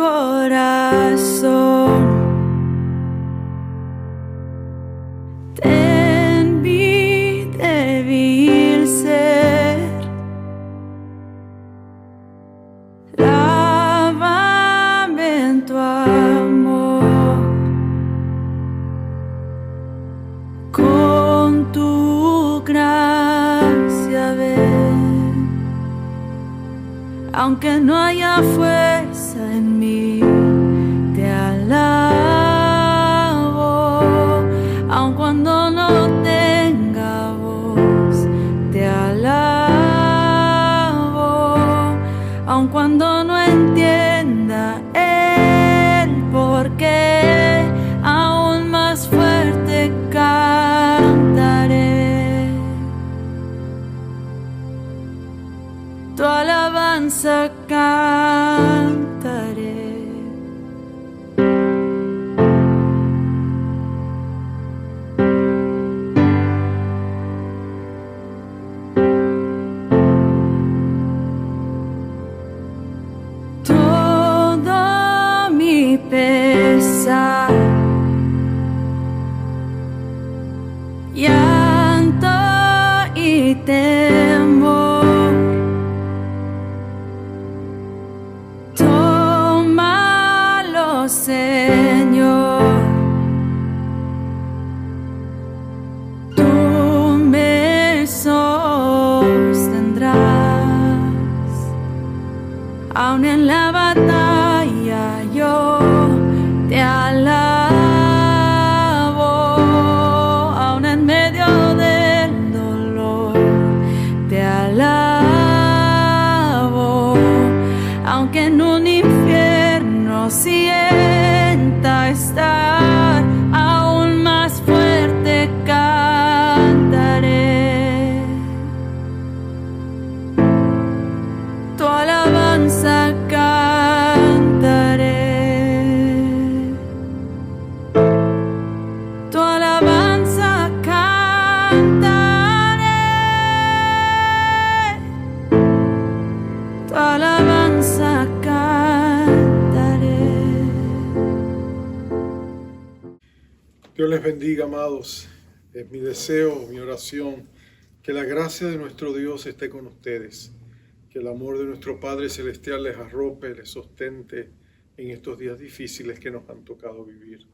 corazón. En mi débil ser, lávame en tu amor, con tu gracia ven, aunque no haya fuerza en mí, te alabo, aun cuando no tenga voz, te alabo, aun cuando no entienda el porqué, aún más fuerte cantaré tu alabanza, cantaré. Todo mi pesar, llanto y temor, tómalo, Señor, tú me sostendrás, aun en la batalla yo te alabo, aun en medio del dolor te alabo, aunque en un infierno sienta estar, aún más fuerte cantaré tu alabanza, cantaré tu alabanza, cantaré tu alabanza, cantaré. Dios les bendiga, amados. Es mi deseo, mi oración, que la gracia de nuestro Dios esté con ustedes, que el amor de nuestro Padre Celestial les arrope, les sostente en estos días difíciles que nos han tocado vivir.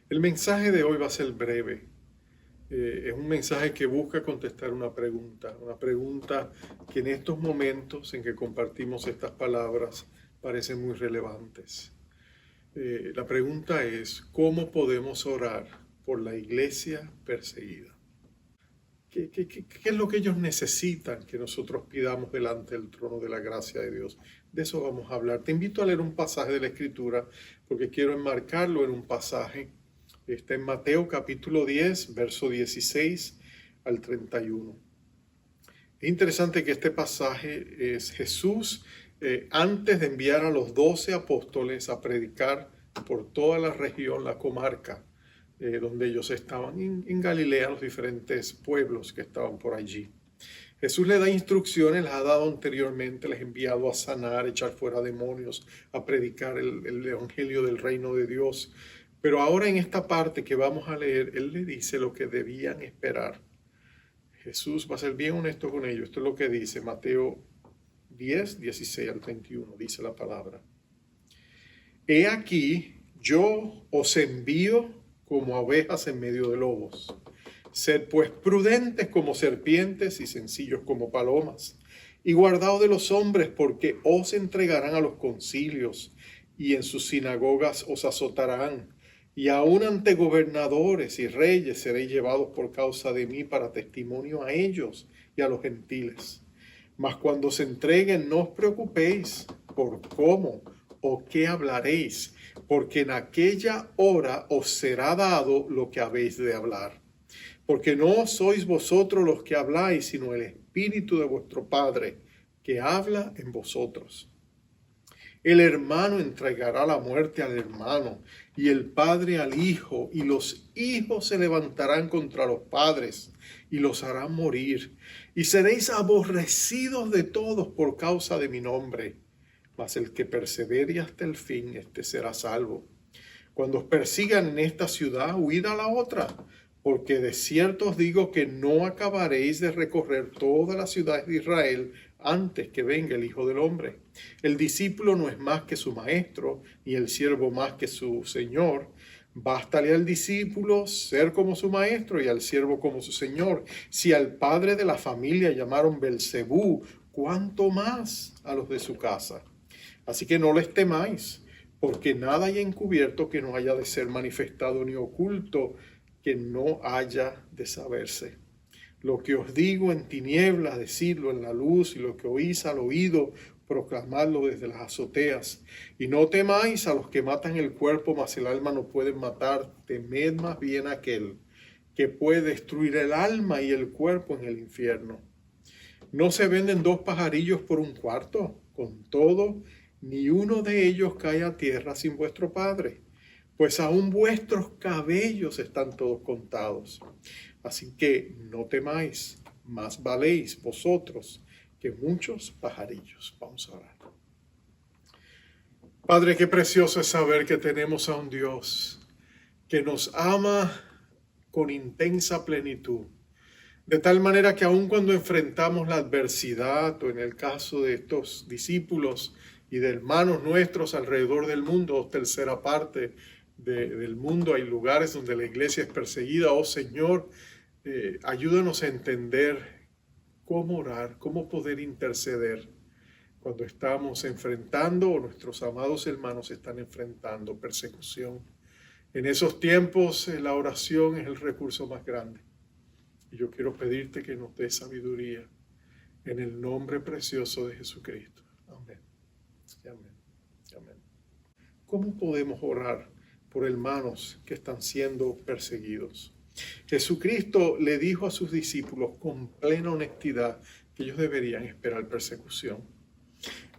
El mensaje de hoy va a ser breve. Es un mensaje que busca contestar una pregunta que en estos momentos en que compartimos estas palabras parecen muy relevantes. La pregunta es, ¿cómo podemos orar por la iglesia perseguida? ¿Qué es lo que ellos necesitan que nosotros pidamos delante del trono de la gracia de Dios? De eso vamos a hablar. Te invito a leer un pasaje de la Escritura porque quiero enmarcarlo en un pasaje. Está en Mateo capítulo 10, verso 16 al 31. Es interesante que este pasaje es Jesús antes de enviar a los 12 apóstoles a predicar por toda la región, la comarca, donde ellos estaban en Galilea, los diferentes pueblos que estaban por allí. Jesús les da instrucciones, las ha dado anteriormente, les ha enviado a sanar, echar fuera demonios, a predicar el evangelio del reino de Dios. Pero ahora en esta parte que vamos a leer, Él le dice lo que debían esperar. Jesús va a ser bien honesto con ellos. Esto es lo que dice Mateo 10, 16 al 31, dice la palabra. He aquí, yo os envío como ovejas en medio de lobos. Sed pues prudentes como serpientes y sencillos como palomas. Y guardaos de los hombres, porque os entregarán a los concilios, y en sus sinagogas os azotarán. Y aun ante gobernadores y reyes seréis llevados por causa de mí para testimonio a ellos y a los gentiles. Mas cuando se entreguen, no os preocupéis por cómo o qué hablaréis, porque en aquella hora os será dado lo que habéis de hablar. Porque no sois vosotros los que habláis, sino el Espíritu de vuestro Padre, que habla en vosotros. El hermano entregará la muerte al hermano, y el padre al hijo, y los hijos se levantarán contra los padres, y los harán morir. Y seréis aborrecidos de todos por causa de mi nombre. mas el que persevere hasta el fin, este será salvo. Cuando os persigan en esta ciudad, huid a la otra, porque de cierto os digo que no acabaréis de recorrer todas las ciudades de Israel antes que venga el Hijo del Hombre. El discípulo no es más que su maestro, ni el siervo más que su señor. Bástale al discípulo ser como su maestro y al siervo como su señor. Si al padre de la familia llamaron Belcebú, ¿cuánto más a los de su casa? Así que no les temáis, porque nada hay encubierto que no haya de ser manifestado, ni oculto que no haya de saberse. Lo que os digo en tinieblas, decidlo en la luz, y lo que oís al oído, proclamadlo desde las azoteas. Y no temáis a los que matan el cuerpo, mas el alma no pueden matar. Temed más bien a aquel que puede destruir el alma y el cuerpo en el infierno. ¿No se venden 2 pajarillos por un cuarto? Con todo, ni uno de ellos cae a tierra sin vuestro Padre, pues aún vuestros cabellos están todos contados. Así que no temáis, más valéis vosotros que muchos pajarillos. Vamos a orar. Padre, qué precioso es saber que tenemos a un Dios que nos ama con intensa plenitud, de tal manera que aun cuando enfrentamos la adversidad, o en el caso de estos discípulos y de hermanos nuestros alrededor del mundo, tercera parte del mundo, hay lugares donde la iglesia es perseguida. Oh Señor, ayúdanos a entender cómo orar, cómo poder interceder cuando estamos enfrentando, o nuestros amados hermanos están enfrentando persecución. En esos tiempos la oración es el recurso más grande. Y yo quiero pedirte que nos des sabiduría en el nombre precioso de Jesucristo. Amén. Amén. Amén. ¿Cómo podemos orar por hermanos que están siendo perseguidos? Jesucristo le dijo a sus discípulos con plena honestidad que ellos deberían esperar persecución.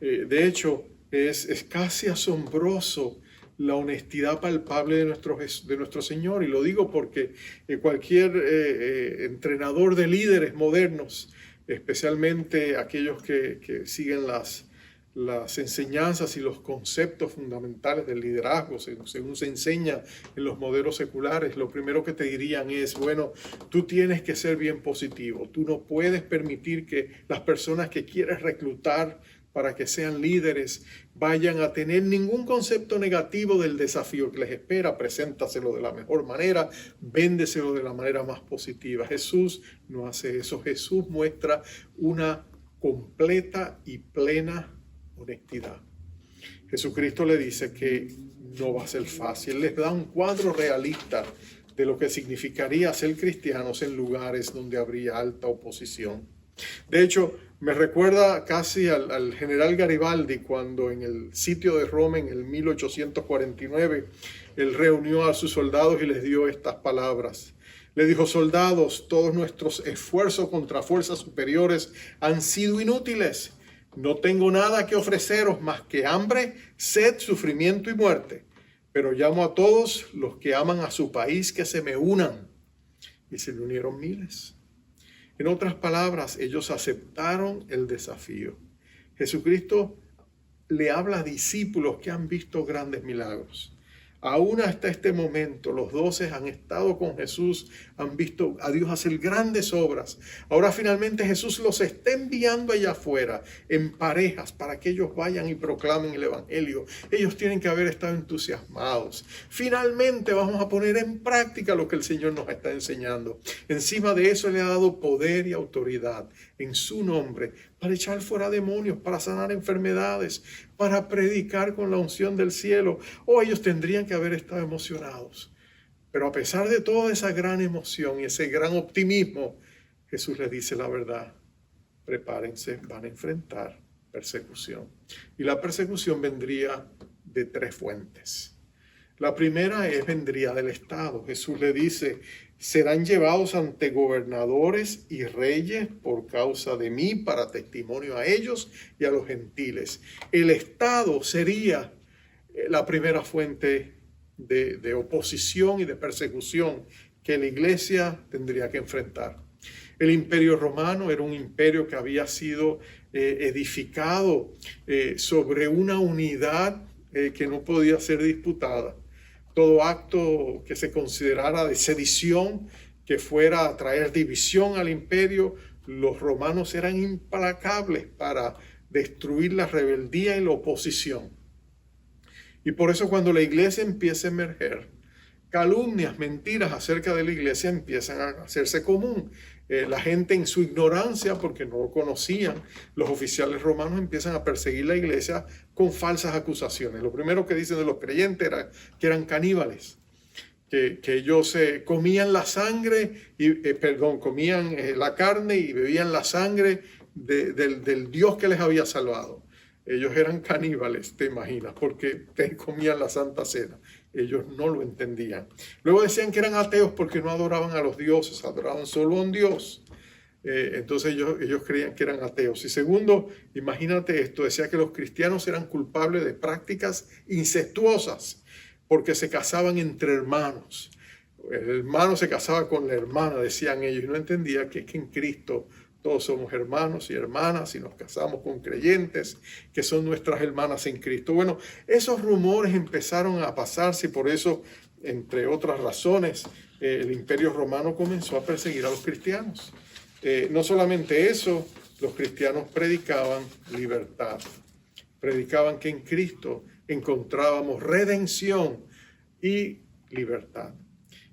De hecho, es casi asombroso la honestidad palpable de nuestro Señor. Y lo digo porque cualquier entrenador de líderes modernos, especialmente aquellos que siguen las enseñanzas y los conceptos fundamentales del liderazgo, según se enseña en los modelos seculares, lo primero que te dirían es, bueno, tú tienes que ser bien positivo. Tú no puedes permitir que las personas que quieres reclutar para que sean líderes vayan a tener ningún concepto negativo del desafío que les espera. Preséntaselo de la mejor manera, véndeselo de la manera más positiva. Jesús no hace eso. Jesús muestra una completa y plena honestidad. Jesucristo le dice que no va a ser fácil. Les da un cuadro realista de lo que significaría ser cristianos en lugares donde habría alta oposición. De hecho, me recuerda casi al general Garibaldi cuando en el sitio de Roma en el 1849 él reunió a sus soldados y les dio estas palabras. Le dijo: soldados, todos nuestros esfuerzos contra fuerzas superiores han sido inútiles. No tengo nada que ofreceros más que hambre, sed, sufrimiento y muerte. Pero llamo a todos los que aman a su país que se me unan. Y se le unieron miles. En otras palabras, ellos aceptaron el desafío. Jesucristo le habla a discípulos que han visto grandes milagros. Aún hasta este momento, los 12 han estado con Jesús, han visto a Dios hacer grandes obras. Ahora finalmente Jesús los está enviando allá afuera en parejas para que ellos vayan y proclamen el Evangelio. Ellos tienen que haber estado entusiasmados. Finalmente vamos a poner en práctica lo que el Señor nos está enseñando. Encima de eso le ha dado poder y autoridad en su nombre para echar fuera demonios, para sanar enfermedades, para predicar con la unción del cielo. Ellos tendrían que haber estado emocionados. Pero a pesar de toda esa gran emoción y ese gran optimismo, Jesús les dice la verdad. Prepárense, van a enfrentar persecución. Y la persecución vendría de 3 fuentes. La primera vendría del Estado. Jesús le dice: serán llevados ante gobernadores y reyes por causa de mí, para testimonio a ellos y a los gentiles. El Estado sería la primera fuente de oposición y de persecución que la iglesia tendría que enfrentar. El Imperio Romano era un imperio que había sido edificado sobre una unidad que no podía ser disputada. Todo acto que se considerara de sedición, que fuera a traer división al imperio, los romanos eran implacables para destruir la rebeldía y la oposición. Y por eso cuando la iglesia empieza a emerger, calumnias, mentiras acerca de la iglesia empiezan a hacerse común. La gente en su ignorancia, porque no lo conocían, los oficiales romanos empiezan a perseguir la iglesia con falsas acusaciones. Lo primero que dicen de los creyentes era que eran caníbales, que ellos comían la sangre, comían la carne y bebían la sangre del Dios que les había salvado. Ellos eran caníbales, te imaginas, porque comían la Santa Cena. Ellos no lo entendían. Luego decían que eran ateos porque no adoraban a los dioses, adoraban solo a un Dios. Entonces ellos creían que eran ateos. Y segundo, imagínate esto, decía que los cristianos eran culpables de prácticas incestuosas porque se casaban entre hermanos. El hermano se casaba con la hermana, decían ellos, y no entendía que en Cristo todos somos hermanos y hermanas y nos casamos con creyentes que son nuestras hermanas en Cristo. Bueno, esos rumores empezaron a pasarse y por eso, entre otras razones, el Imperio Romano comenzó a perseguir a los cristianos. No solamente eso, los cristianos predicaban libertad. Predicaban que en Cristo encontrábamos redención y libertad.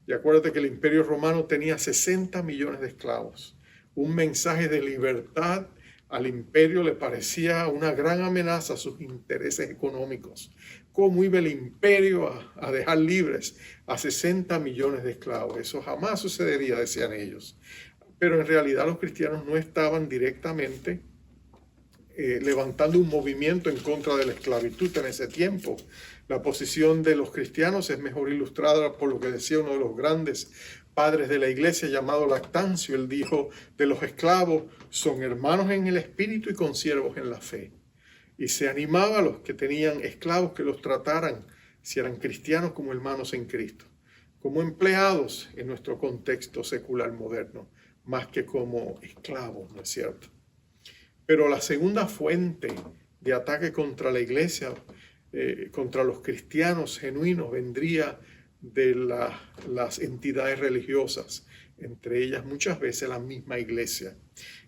Y acuérdate que el Imperio Romano tenía 60 millones de esclavos. Un mensaje de libertad al imperio le parecía una gran amenaza a sus intereses económicos. ¿Cómo iba el imperio a dejar libres a 60 millones de esclavos? Eso jamás sucedería, decían ellos. Pero en realidad los cristianos no estaban directamente levantando un movimiento en contra de la esclavitud en ese tiempo. La posición de los cristianos es mejor ilustrada por lo que decía uno de los grandes padres de la iglesia llamado Lactancio. Él dijo, de los esclavos son hermanos en el espíritu y consiervos en la fe. Y se animaba a los que tenían esclavos que los trataran, si eran cristianos, como hermanos en Cristo, como empleados en nuestro contexto secular moderno, más que como esclavos, ¿no es cierto? Pero la segunda fuente de ataque contra la iglesia, contra los cristianos genuinos, vendría de las entidades religiosas, entre ellas muchas veces la misma iglesia.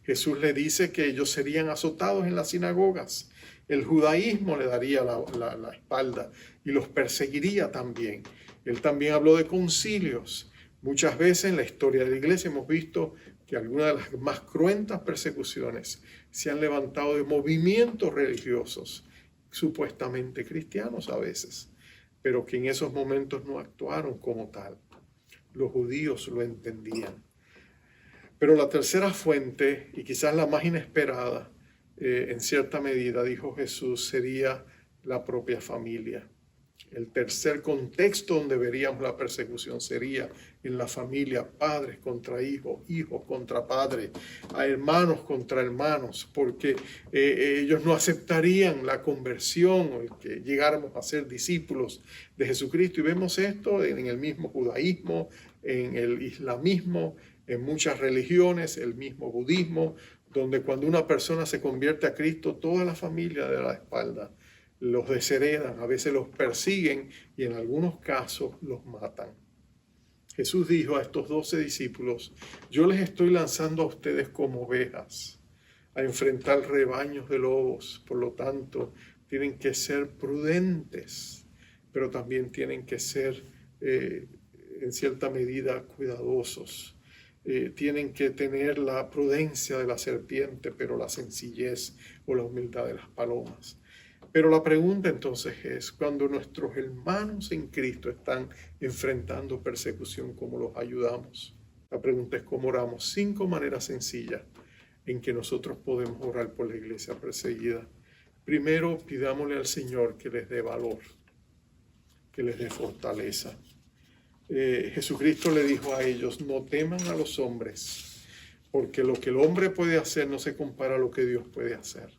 Jesús le dice que ellos serían azotados en las sinagogas. El judaísmo le daría la espalda y los perseguiría también. Él también habló de concilios. Muchas veces en la historia de la iglesia hemos visto que algunas de las más cruentas persecuciones se han levantado de movimientos religiosos, supuestamente cristianos a veces, pero que en esos momentos no actuaron como tal. Los judíos lo entendían. Pero la tercera fuente, y quizás la más inesperada, en cierta medida, dijo Jesús, sería la propia familia. El tercer contexto donde veríamos la persecución sería en la familia, padres contra hijos, hijos contra padres, a hermanos contra hermanos, porque ellos no aceptarían la conversión o el que llegáramos a ser discípulos de Jesucristo. Y vemos esto en el mismo judaísmo, en el islamismo, en muchas religiones, el mismo budismo, donde cuando una persona se convierte a Cristo, toda la familia de la espalda los desheredan, a veces los persiguen y en algunos casos los matan. Jesús dijo a estos 12 discípulos, yo les estoy lanzando a ustedes como ovejas a enfrentar rebaños de lobos, por lo tanto tienen que ser prudentes, pero también tienen que ser en cierta medida cuidadosos. Tienen que tener la prudencia de la serpiente, pero la sencillez o la humildad de las palomas. Pero la pregunta entonces es, cuando nuestros hermanos en Cristo están enfrentando persecución, ¿cómo los ayudamos? La pregunta es cómo oramos. 5 maneras sencillas en que nosotros podemos orar por la iglesia perseguida. Primero, pidámosle al Señor que les dé valor, que les dé fortaleza. Jesucristo le dijo a ellos, no teman a los hombres, porque lo que el hombre puede hacer no se compara a lo que Dios puede hacer.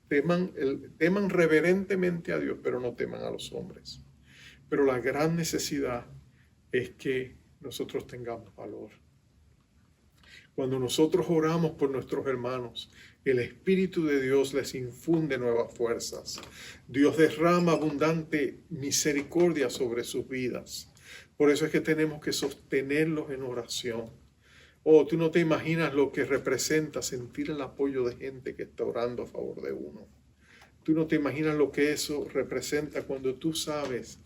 Teman reverentemente a Dios, pero no teman a los hombres. Pero la gran necesidad es que nosotros tengamos valor. Cuando nosotros oramos por nuestros hermanos, el Espíritu de Dios les infunde nuevas fuerzas. Dios derrama abundante misericordia sobre sus vidas. Por eso es que tenemos que sostenerlos en oración. Oh, tú no te imaginas lo que representa sentir el apoyo de gente que está orando a favor de uno. Tú no te imaginas lo que eso representa cuando tú sabes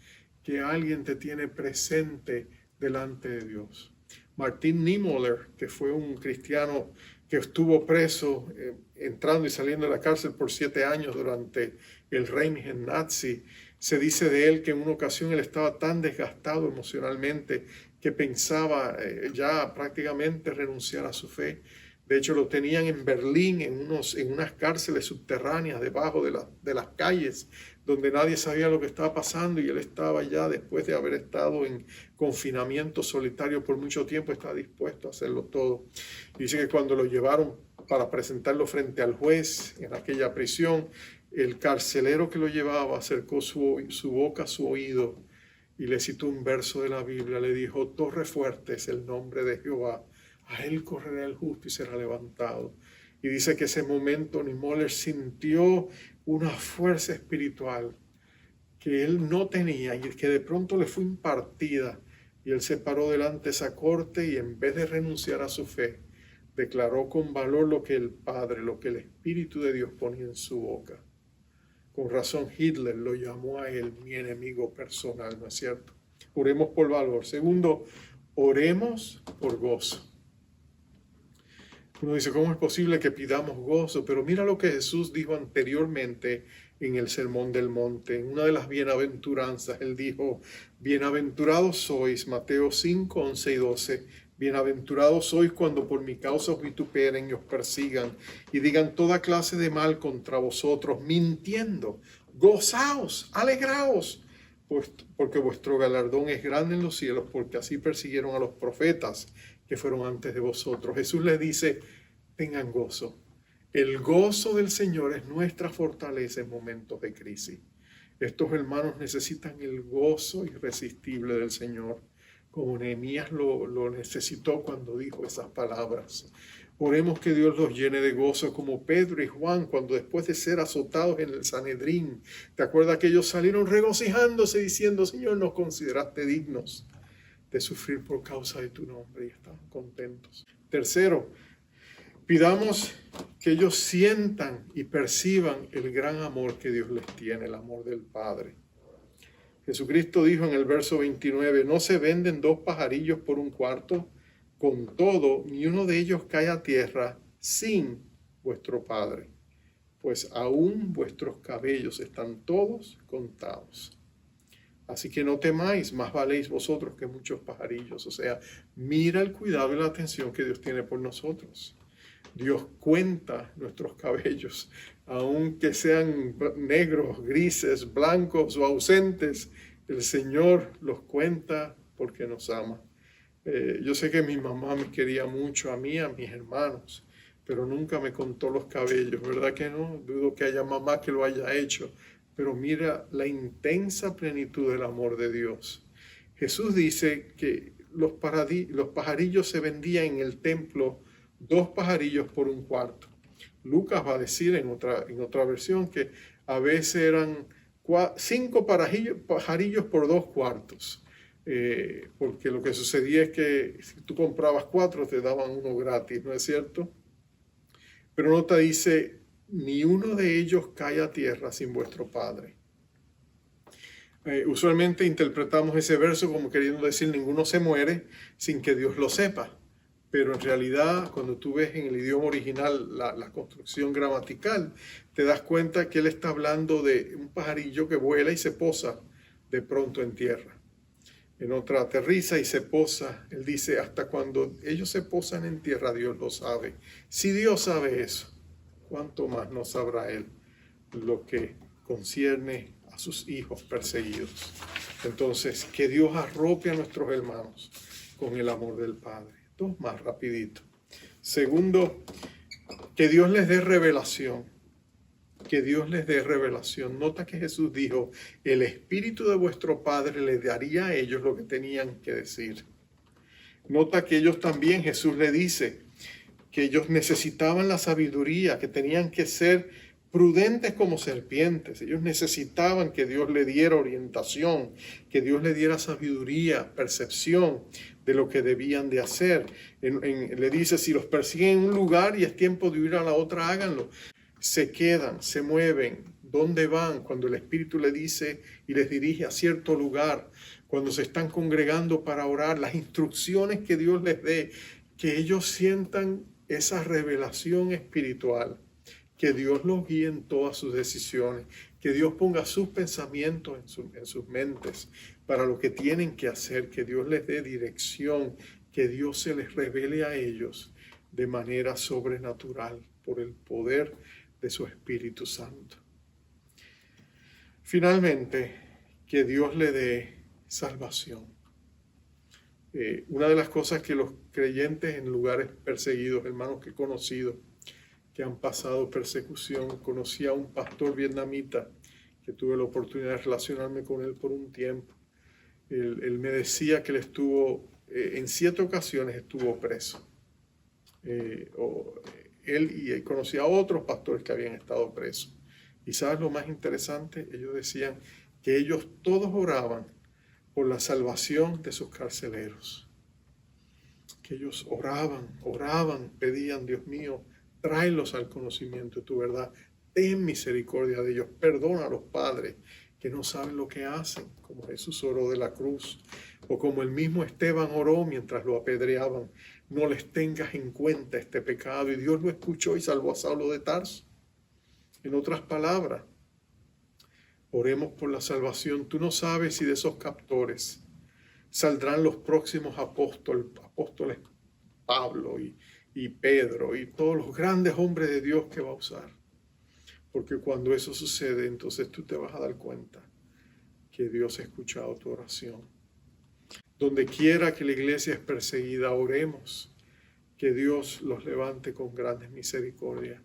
que alguien te tiene presente delante de Dios. Martin Niemöller, que fue un cristiano que estuvo preso, entrando y saliendo de la cárcel por 7 años durante el régimen nazi, se dice de él que en una ocasión él estaba tan desgastado emocionalmente que pensaba ya prácticamente renunciar a su fe. De hecho, lo tenían en Berlín, en unas cárceles subterráneas debajo de las calles, donde nadie sabía lo que estaba pasando, y él estaba ya, después de haber estado en confinamiento solitario por mucho tiempo, estaba dispuesto a hacerlo todo. Y dice que cuando lo llevaron para presentarlo frente al juez en aquella prisión, el carcelero que lo llevaba acercó su boca a su oído y le citó un verso de la Biblia. Le dijo: torre fuerte es el nombre de Jehová, a él correrá el justo y será levantado. Y dice que ese momento Niemöller sintió una fuerza espiritual que él no tenía y que de pronto le fue impartida. Y él se paró delante de esa corte y, en vez de renunciar a su fe, declaró con valor lo que el Padre, lo que el Espíritu de Dios ponía en su boca. Con razón Hitler lo llamó a él mi enemigo personal, ¿no es cierto? Oremos por valor. Segundo, oremos por gozo. Uno dice: ¿cómo es posible que pidamos gozo? Pero mira lo que Jesús dijo anteriormente en el Sermón del Monte. En una de las bienaventuranzas, él dijo: bienaventurados sois, Mateo 5, 11 y 12. Bienaventurados sois cuando por mi causa os vituperen y os persigan y digan toda clase de mal contra vosotros, mintiendo. Gozaos, alegraos, pues, porque vuestro galardón es grande en los cielos, porque así persiguieron a los profetas que fueron antes de vosotros. Jesús les dice: tengan gozo. El gozo del Señor es nuestra fortaleza en momentos de crisis. Estos hermanos necesitan el gozo irresistible del Señor, como Nehemías lo necesitó cuando dijo esas palabras. Oremos que Dios los llene de gozo, como Pedro y Juan, cuando después de ser azotados en el Sanedrín, ¿te acuerdas que ellos salieron regocijándose diciendo: Señor, nos consideraste dignos de sufrir por causa de tu nombre? Y estaban contentos. Tercero, pidamos que ellos sientan y perciban el gran amor que Dios les tiene, el amor del Padre. Jesucristo dijo en el verso 29, no se venden 2 pajarillos por un cuarto, con todo, ni uno de ellos cae a tierra sin vuestro Padre, pues aún vuestros cabellos están todos contados. Así que no temáis, más valéis vosotros que muchos pajarillos. O sea, mira el cuidado y la atención que Dios tiene por nosotros. Dios cuenta nuestros cabellos, aunque sean negros, grises, blancos o ausentes. El Señor los cuenta porque nos ama. Yo sé que mi mamá me quería mucho, a mí, a mis hermanos, pero nunca me contó los cabellos, ¿verdad que no? Dudo que haya mamá que lo haya hecho, pero mira la intensa plenitud del amor de Dios. Jesús dice que los pajarillos se vendían en el templo 2 pajarillos por un cuarto. Lucas va a decir en otra versión que a veces eran 5 pajarillos por 2 cuartos. Porque lo que sucedía es que si tú comprabas 4 te daban uno gratis, ¿no es cierto? Pero no te dice, ni uno de ellos cae a tierra sin vuestro Padre. Usualmente interpretamos ese verso como queriendo decir, ninguno se muere sin que Dios lo sepa. Pero en realidad, cuando tú ves en el idioma original la construcción gramatical, te das cuenta que él está hablando de un pajarillo que vuela y se posa de pronto en tierra. En otra aterriza y se posa. Él dice, hasta cuando ellos se posan en tierra, Dios lo sabe. Si Dios sabe eso, ¿cuánto más no sabrá Él lo que concierne a sus hijos perseguidos? Entonces, que Dios arrope a nuestros hermanos con el amor del Padre. 2 más rapidito. Segundo, que Dios les dé revelación. Que Dios les dé revelación. Nota que Jesús dijo, el Espíritu de vuestro Padre les daría a ellos lo que tenían que decir. Nota que ellos también, Jesús le dice, ellos necesitaban la sabiduría, que tenían que ser prudentes como serpientes. Ellos necesitaban que Dios le diera orientación, que Dios le diera sabiduría, percepción de lo que debían de hacer. Le dice, si los persiguen en un lugar y es tiempo de ir a la otra, háganlo. Se quedan, se mueven. ¿Dónde van? Cuando el Espíritu le dice y les dirige a cierto lugar, cuando se están congregando para orar, las instrucciones que Dios les dé, que ellos sientan esa revelación espiritual, que Dios los guíe en todas sus decisiones, que Dios ponga sus pensamientos en sus mentes para lo que tienen que hacer, que Dios les dé dirección, que Dios se les revele a ellos de manera sobrenatural por el poder de su Espíritu Santo. Finalmente, que Dios le dé salvación. Una de las cosas que los creyentes en lugares perseguidos, hermanos que he conocido, que han pasado persecución, conocí a un pastor vietnamita que tuve la oportunidad de relacionarme con él por un tiempo. Él me decía que él estuvo, en 7 ocasiones estuvo preso. Él y conocía a otros pastores que habían estado presos. Y ¿sabes lo más interesante? Ellos decían que ellos todos oraban por la salvación de sus carceleros. Que ellos oraban, pedían, Dios mío, tráelos al conocimiento de tu verdad. Ten misericordia de ellos. Perdona a los padres que no saben lo que hacen, como Jesús oró de la cruz, o como el mismo Esteban oró mientras lo apedreaban. No les tengas en cuenta este pecado. Y Dios lo escuchó y salvó a Saulo de Tarso. En otras palabras, oremos por la salvación. Tú no sabes si de esos captores saldrán los próximos apóstoles Pablo y Pedro y todos los grandes hombres de Dios que va a usar. Porque cuando eso sucede, entonces tú te vas a dar cuenta que Dios ha escuchado tu oración. Donde quiera que la iglesia es perseguida, oremos que Dios los levante con grandes misericordias.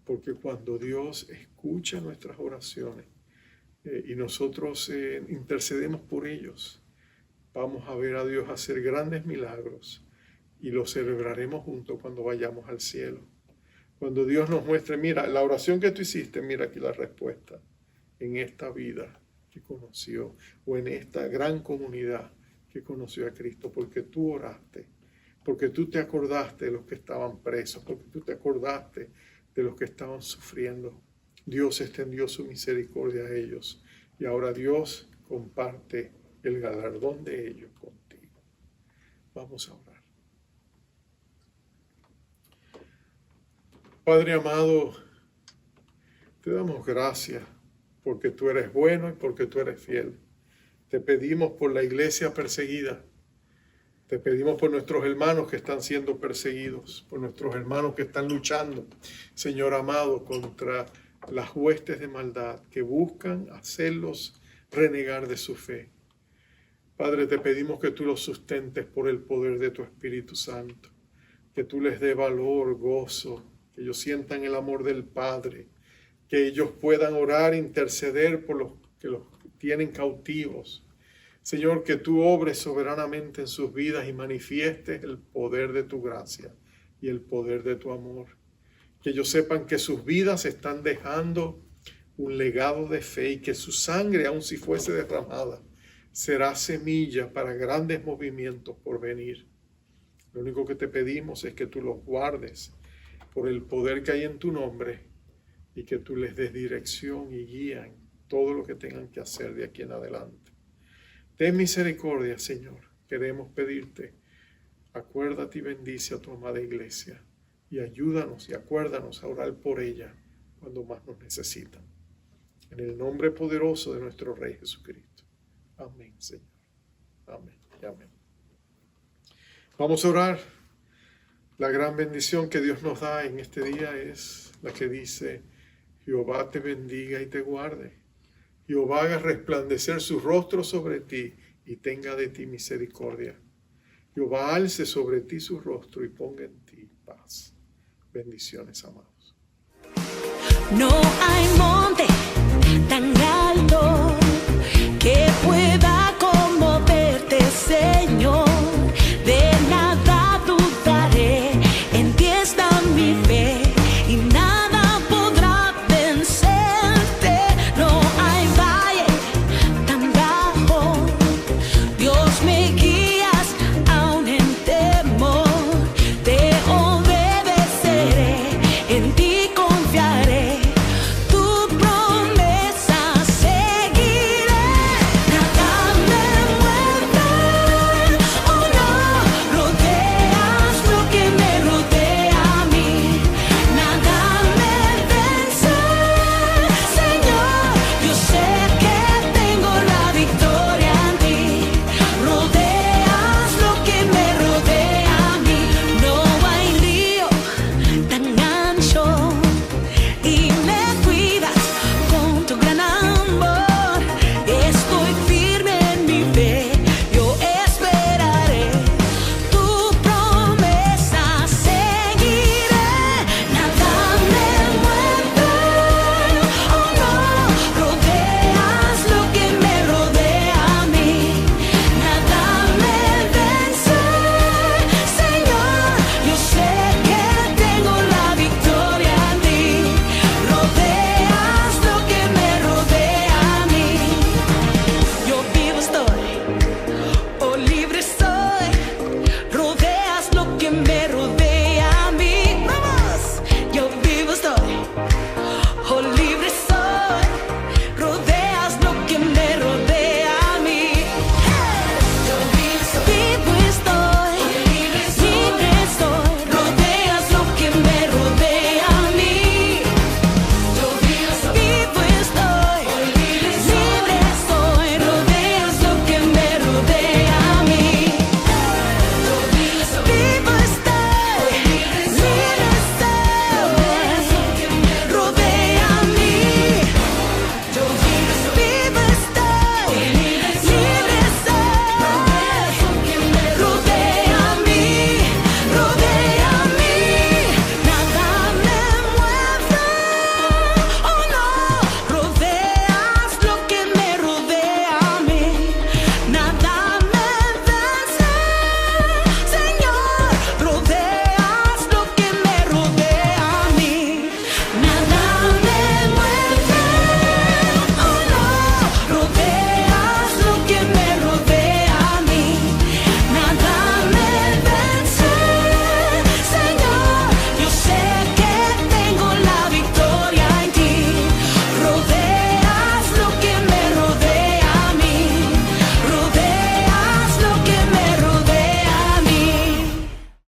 Porque cuando Dios escucha nuestras oraciones y nosotros intercedemos por ellos, vamos a ver a Dios hacer grandes milagros y los celebraremos juntos cuando vayamos al cielo. Cuando Dios nos muestre, mira, la oración que tú hiciste, mira aquí la respuesta, en esta vida que conoció o en esta gran comunidad que conoció a Cristo, porque tú oraste, porque tú te acordaste de los que estaban presos, porque tú te acordaste de los que estaban sufriendo. Dios extendió su misericordia a ellos y ahora Dios comparte el galardón de ellos contigo. Vamos a orar. Padre amado, te damos gracias porque tú eres bueno y porque tú eres fiel. Te pedimos por la iglesia perseguida. Te pedimos por nuestros hermanos que están siendo perseguidos, por nuestros hermanos que están luchando, Señor amado, contra las huestes de maldad que buscan hacerlos renegar de su fe. Padre, te pedimos que tú los sustentes por el poder de tu Espíritu Santo, que tú les dé valor, gozo, que ellos sientan el amor del Padre, que ellos puedan orar, interceder por los que los tienen cautivos. Señor, que tú obres soberanamente en sus vidas y manifiestes el poder de tu gracia y el poder de tu amor. Que ellos sepan que sus vidas están dejando un legado de fe y que su sangre, aun si fuese derramada, será semilla para grandes movimientos por venir. Lo único que te pedimos es que tú los guardes por el poder que hay en tu nombre y que tú les des dirección y guía en todo lo que tengan que hacer de aquí en adelante. Ten misericordia, Señor. Queremos pedirte, acuérdate y bendice a tu amada iglesia y ayúdanos y acuérdanos a orar por ella cuando más nos necesitan. En el nombre poderoso de nuestro Rey Jesucristo. Amén, Señor. Amén y amén. Vamos a orar. La gran bendición que Dios nos da en este día es la que dice: Jehová te bendiga y te guarde. Jehová haga resplandecer su rostro sobre ti y tenga de ti misericordia. Jehová alce sobre ti su rostro y ponga en ti paz. Bendiciones, amados. No hay monte tan grande